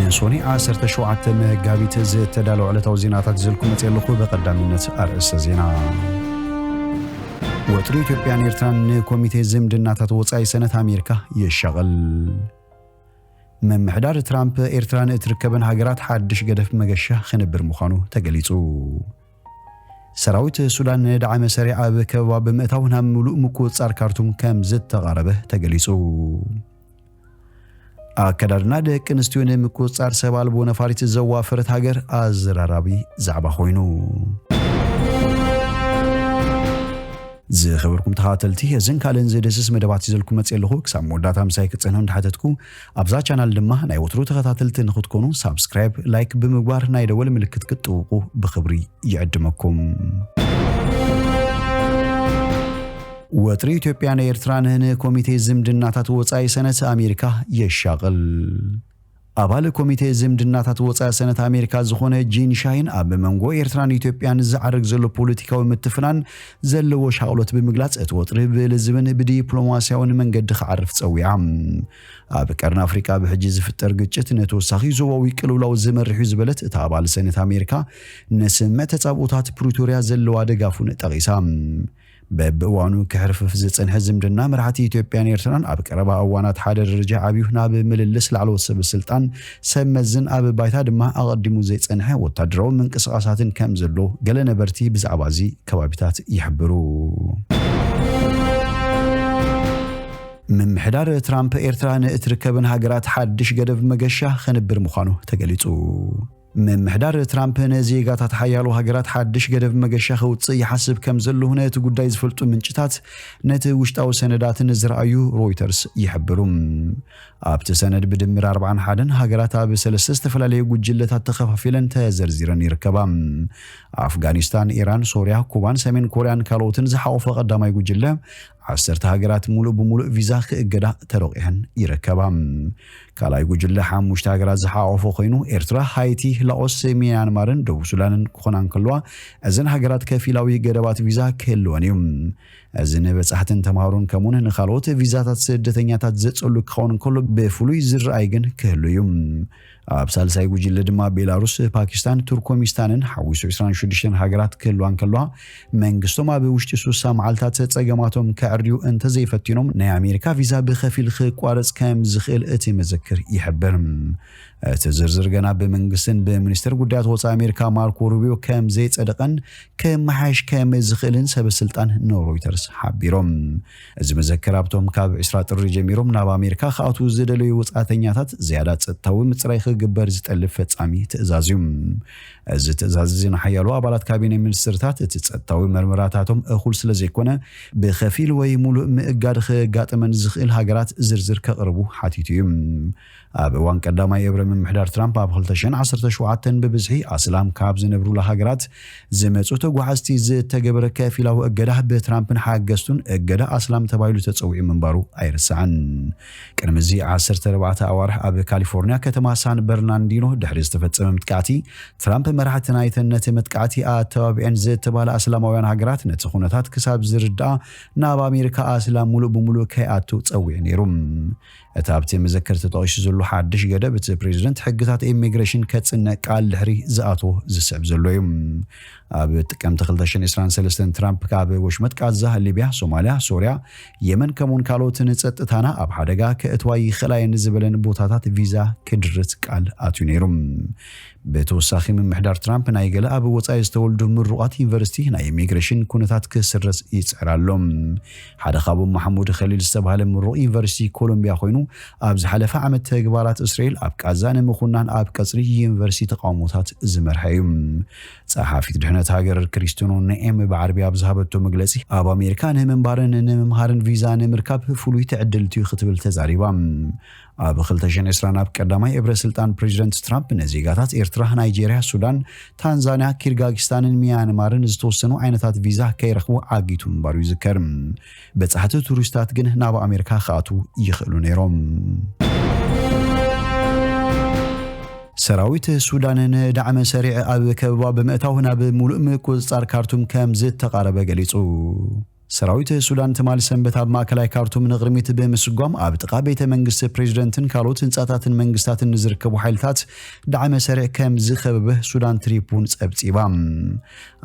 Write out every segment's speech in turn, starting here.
نسوني عاسر شوعة مقابيت زتدالو على توزينات زلكم تيلخو بقدامينة أرئيس زينا وتري إثيوبيان إيرتران كوميتي زمدنات وصاي سنة أمريكا يشغل من محدار ترامب إيرتران تركبن هاجرات حدش قدف مجشة خنبر مخانو تجليتو سراويت السودان دعم سريع بكوا بمئتاونها ملوء مكوت صار كارتوم كام زد تغاربه تجليسو أكدرنا دك نستيون مكوت صار سبال بونا فاريت الزوافرت هاجر أزرارابي زعبا خوينو زي خبركم تخاتلتي زين كالن زي دسس مدبات زلكم متصلخو كسام مودات همساي كتصنون دحتتكو ابزا چانل دما ناي وترو تخاتلت نخدكونو سبسكرايب لايك بمغبار ناي دول ملكت كتوقو بخبري يعدمكم وتري إثيوبيان إيرتران كوميتي زمدناتات وصاي سنة أمريكا يشغل أبال كوميتي زمدناتات وصاي سنة أمريكا زخونه جين شاين أب منغو إيرتران إثيوبيان زعرق زلو بوليتيكاوي متفنان زلو شاولت بمغلاص اتوطري بلزبن بديبلوماسياون منقد خعرف تصوي عام أب قرن أفريقيا بحجز فتر قچت نتوسخي زواوي قلولاو زمرحو زبلت تابال سنة أمريكا نسمة تصابوتات بروتوريا زلو دغافون تغيسام ببوانو كحرف فزت زمدنا مرحتي إثيوبيان إيرتران أب قربا أوانات حادر رجع أبيونا بمللس لعلو السلطان سمزن أب بايتا دما أقدمو زي تصنحه وتدرو من قصاصات كم زلو قال نبرتي بزعبازي كوابتات يحبرو من محدار ترامب إيرتران تركبن هاجرات حدش قدف مجشة خنبر مخانو تقليتو من محدار ترامب نزيغات تحيالو هاجرات حدش قدف مجشة خوتصي حسب كم زلو هنا تقول فلتو من جتات نت وشتاو سندات نزرعيو رويترز يحبرون أبت سند بدمر 40 حدن هاجرات بسلسست فلالي وجلتات تخفافيلن تزرزيرن يركبام أفغانستان إيران سوريا كوبان سمين كوريان كالوتن زحاوف قداماي وجله 10 هاجرات مولو بمولو فيزا كأجدا تروقهن يركبام كالاي وجله حموشت هاجرات زحاوف خوينو إيرترا هايتي لاوس ميانمارن دو سودان كونان كلوا أزن هاجرات كفيلاوي جدبات فيزا كلوانيوم أزن بصحتن تمارون كمون نخالوت فيزاتات سدتنياتات زتصلو كون كله بفلوي زر ايجن كهلويوم أبسال ساي وجله دما بيلاروس باكستان تركمانستان حويسو 26 هاجرات كلوان كلوا منغستوما بوشتي سوسا معلتات تصقماتهم كعريو انت زي فتينوم نا امريكا فيزا بخفيل قوارص كام زخيل اتي مذكر يحبرم تزرزر جنا بمنغسن بمنستر قدات وصا امريكا ماركو روبيو كام زي صدقن كم حاش كام زخيلن سب سلطان نورويترز حبيروم از مذكرابتهم كاب 10 طر جميروم ناب امريكا خاطو زدلو وصاتنياتات زيادات صتاوي مصرايخ ግበር ዝጠልፍ ፈጻሚ ትእዛዝዩም እዚ ትእዛዝ ዚና ሓያሉ አባላት ካቢኔ ሚኒስትርታት እቲ ጸጥታዊ መርመራታቶም እኹል ስለዘይኮነ በኸፊል ወይ ሙሉእ ምእጋድ ከጋጠመን ዝኽእል ሃገራት ዝርዝር ከቅርቡ ሓቲቱም ኣብ እዋን ቀዳማይ ኤብረም ምሕዳር ትራምፕ ኣብ 2017 በብዝሒ ኣስላም ካብ ዝነብሩ ሃገራት ዝመጹ ተጓዓዝቲ ዝተገበረ ከፊላዊ እገዳ በትራምፕን ሓገስቱን እገዳ ኣስላም ተባይሉ ተጸውዒ መንባሩ ኣይርስዓን ቅድሚዚ 14 ኣዋርሕ ኣብ ካሊፎርኒያ ከተማ ሳን برناردينو دحرز تفتصم متقاتي ترامب مرحتنا يتنت متقاتي اتوابعن زتبال اسلامويان هاجرات نتخونتات كساب زردا ناب امريكا اسلام مولو بمولو كياتو تصوي نيروم اتابتي مذكرت توش زلو حدش قدبت بريزيدنت حقتات ايميغريشن كتصنق قال لحري زاتو زسب زلويم اب تقمت 2023 ترامب كاب وشمت قازه ليبيا سوماليا سوريا يمن كمون كالوتن ጸጥታና አብ ሐደጋ ከእትዋይ خلاين زبلن ቦታታት ቪዛ ከድርት ቃል አቱኔሩም በተወሳኺም ምሕዳር ትራምፕ ናይ ገለ አብ ወጻይ ዝተወልዱ ምሩቃት ዩኒቨርሲቲ ናይ ኢሚግሬሽን ኩነታት ክስረስ ይጽራሎም ሓደ ኻቡ መሐሙድ ኸሊል ዝተባሃለ ምሩቅ ዩኒቨርሲቲ ኮሎምቢያ ኮይኑ ኣብ ዝሓለፈ ዓመት ተግባራት እስራኤል ኣብ ቃዛን ምኹናን ኣብ ቀጽሪ ዩኒቨርሲቲ ተቃውሞታት ዝመርሐዩም ጸሐፊት ድህነት ሃገር ክሪስቲያኖ ነኤም በዓረብያ ብዝሃበቶ መግለጺ ኣብ አሜሪካ ንምንባርን ንምምሃርን ቪዛ ንምርካብ ፍሉይ ተዕድልቲ ክትብል ተዛሪባም ኣብ 2020 ኣብ ቀዳማይ ኤብረ ስልጣን ፕሬዚደንት ትራምፕ ነዚጋታት ኤርትራ ናይጄሪያ ሱዳን ታንዛኒያ ኪርጋጊስታንን ሚያንማርን ዝተወሰኑ ዓይነታት ቪዛ ከይረኽቡ ዓጊቱ ምንባሩ ይዝከርም በጻሕቲ ቱሪስታት ግን ናብ ኣሜሪካ ካቱ ይኽእሉ ነይሮም ሰራዊት ሱዳንን ዳዕመ ሰሪዕ ኣብ ከበባ በመእታው ናብ ሙሉእ ምቁጽጻር ካርቱም ከም ዝተቃረበ ገሊጹ ሰራዊት ሱዳን ትማል ሰንበት ኣብ ማእከላይ ካርቱም ንቕድሚት ብምስጓም ኣብ ጥቓ ቤተ መንግስቲ ፕሬዚደንትን ካልኦት ህንጻታትን መንግስታትን ዝርከቡ ሓይልታት ዳዕመ ሰሪዕ ከም ዝኸበበ ሱዳን ትሪቡን ጸብጺባ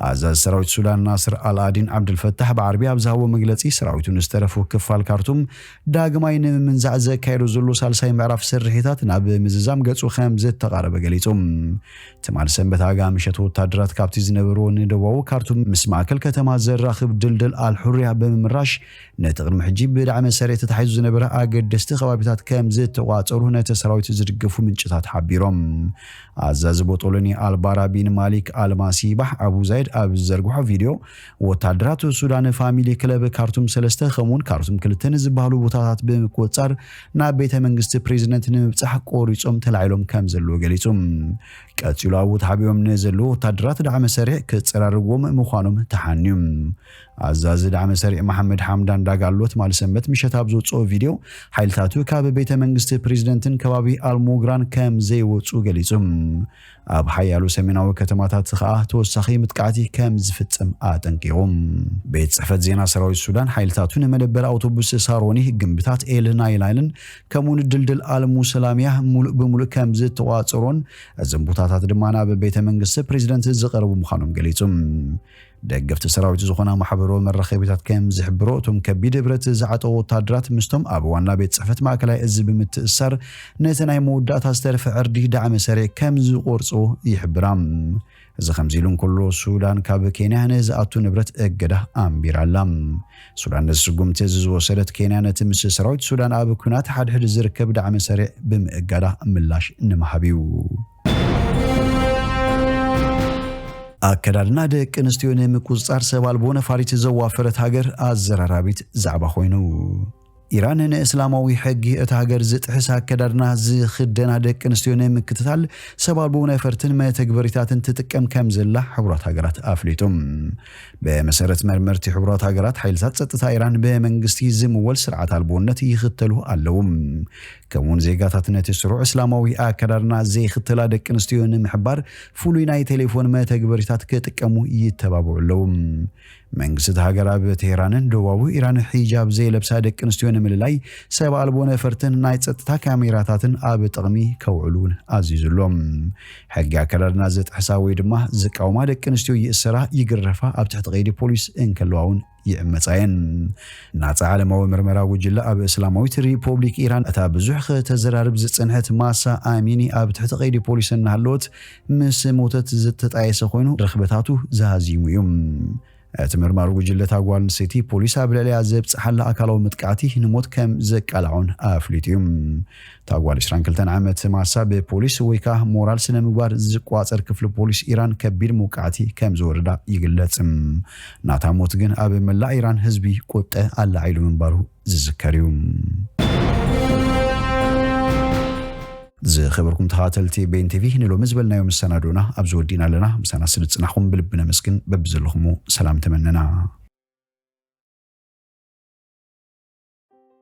ኣዛዝ ሰራዊት ሱዳን ናስር አልአዲን ዓብድልፈታሕ ብዓረቢ ኣብ ዝሃቦ መግለጺ ሰራዊቱ ንዝተረፉ ክፋል ካርቱም ዳግማይ ንምንዛዕ ዘካየዱ ዘሎ ሳልሳይ ምዕራፍ ስርሒታት ናብ ምዝዛም ገጹ ከም ዝተቃረበ ገሊጹ ትማል ሰንበት ኣጋምሸት ወታደራት ካብቲ ዝነበሩ ንደቡባዊ ካርቱም ምስ ማእከል ከተማ ዘራኽብ ድልድል አልሑርያ ብምምራሽ ነቲ ቅድሚ ሕጂ ብዳዕመ ሰሪዕ ተታሒዙ ዝነበረ ኣገደስቲ ከባቢታት ከም ዝተቋጸሩ ነቲ ሰራዊት ዝድገፉ ምንጭታት ሓቢሮም ኣዛዚ ቦጦሎኒ አልባራቢን ማሊክ አልማሲባህ አቡ ዛይድ ኣብ ዘርግሖ ቪድዮ ወታደራት ሱዳን ፋሚሊ ክለብ ካርቱም 3 ከምኡን ካርቱም 2 ዝበሃሉ ቦታታት ብምቆጻር ናብ ቤተ መንግስቲ ፕሬዚደንት ንምብጻሕ ቆሪጾም ተላዒሎም ከም ዘለዎ ገሊጹ ቀጺሉ ኣብኡ ሓቢዮም ንዘለዉ ወታደራት ዳዕመ ሰሪዕ ክጸራርግዎም ምዃኖም ተሓንዩ ኣዛዚ ዳዕመ ሰሪዕ መሐመድ ሐምዳን ዳጋሎት ማል ሰንበት ምሸት ኣብ ዝወጽኦ ቪድዮ ሓይልታቱ ካብ ቤተ መንግስቲ ፕሬዚደንትን ከባቢ አልሙግራን ከም ዘይወጹ ገሊጹ ኣብ ሓያሉ ሰሜናዊ ከተማታት ከዓ ተወሳኺ ምጥቃዕቲ ከም ዝፍጸም ኣጠንቂቖም ቤት ጽሕፈት ዜና ሰራዊት ሱዳን ሓይልታቱ ንመደበር ኣውቶቡስ ሳሮኒ ግንብታት ኤልናይላይልን ከምኡን ድልድል አልሙሰላሚያ ሙሉእ ብምሉእ ከም ዝተቋጸሮን እዞም ቦታታት ድማ ናብ ቤተ መንግስቲ ፕሬዚደንት ዝቐረቡ ምዃኖም ገሊጹ ደገፍቲ ሰራዊት ዝኾና ማሕበራዊ መራኸቢታት ከም ዝሕብሮ እቶም ከቢድ ብረት ዝዓጠቑ ወታደራት ምስቶም ኣብ ዋና ቤት ጽሕፈት ማእከላይ እዚ ብምትእሳር ነቲ ናይ መወዳእታ ዝተረፈ ዕርዲ ዳዕመ ሰሪዕ ከም ዝቆርጾ ይሕብራ እዚ ከምዚ ኢሉ እንከሎ ሱዳን ካብ ኬንያ ንዝኣቱ ንብረት እገዳ ኣንቢራላ ሱዳን ንስጉምቲ ዝወሰደት ኬንያ ነቲ ምስ ሰራዊት ሱዳን ኣብ ኩናት ሓድሕድ ዝርከብ ዳዕመ ሰሪዕ ብምእጋዳ ምላሽ ንምሃቢው አከዳድና ደቂ ኣንስትዮ ንምቁጽጻር ሰብ ኣልቦ ነፋሪት ዘዋፈረት ሃገር ኣዘራራቢት ዛዕባ ኮይኑ ኢራን ንእስላማዊ ሕጊ እቲ ሃገር ዝጥሕስ አከዳድና ዝኽደና ደቂ ኣንስትዮ ንምክትታል ሰብ ኣልቦ ነፈርትን መተግበሪታትን ትጥቀም ከም ዘላ ሕቡራት ሃገራት ኣፍሊጦም በመሰረት መርመርቲ ሕቡራት ሃገራት ሓይልታት ጸጥታ ኢራን በመንግስቲ ዝምወል ስርዓት ኣልቦነት ይኽተሉ ኣለዉ ከምኡን ዜጋታት ነቲ ስሩዕ እስላማዊ አከዳድና ዘይኽተላ ደቂ ኣንስትዮ ንምሕባር ፍሉይ ናይ ቴሌፎን መተግበሪታት ክጥቀሙ ይተባብዑ ኣለዉ መንግስት ሃገር ኣብ ቴህራንን ደቡባዊ ኢራን ሒጃብ ዘይለብሳ ደቂ ኣንስትዮ ንምልላይ ሰብ ኣልቦ ነፈርትን ናይ ጸጥታ ካሜራታትን ኣብ ጥቕሚ ከውዕሉን ኣዚዙሎም ሕጊ አከዳድና ዝጥሕሳ ወይ ድማ ዝቃውማ ደቂ ኣንስትዮ ይእሰራ ይግረፋ ኣብ ትሕቲ ቀይዲ ፖሊስ እንከለዋውን ይዕመጻየን ናጻ ዓለማዊ ምርመራ ጉጅለ ኣብ እስላማዊት ሪፐብሊክ ኢራን እታ ብዙሕ ከተዘራርብ ዝጽንሐት ማሳ ኣሚኒ ኣብ ትሕቲ ቀይዲ ፖሊስ እናሃለወት ምስ ሞተት ዝተጣየሰ ኮይኑ ረኽበታቱ ዝሃዚሙ እዮም እቲ ምርማር ጉጅለ ታጓል ሲቲ ፖሊስ ኣብ ልዕሊያ ዘብጽሓላ ኣካላዊ ምጥቃዕቲ ንሞት ከም ዘቃልዖን ኣፍሊጡ ታጓል 22 ዓመት ማሳ ብፖሊስ ወይ ከዓ ሞራል ስነ ምግባር ዝቋጸር ክፍሊ ፖሊስ ኢራን ከቢድ ሙቃዕቲ ከም ዝወረዳ ይግለጽ ናታ ሞት ግን ኣብ መላእ ኢራን ህዝቢ ቁጠ ኣላዒሉ ምንባሩ ዝዝከር እዩ ዝኸበርኩም ተኸታተልቲ ቤን ቲቪ ንሎሚ ዝበልናዮ መሰናዶና ኣብ ዝወዲና ኣለና ምሳና ስልጽናኹም ብልብነ መስግን በብዘለኹሙ ሰላም ተመነና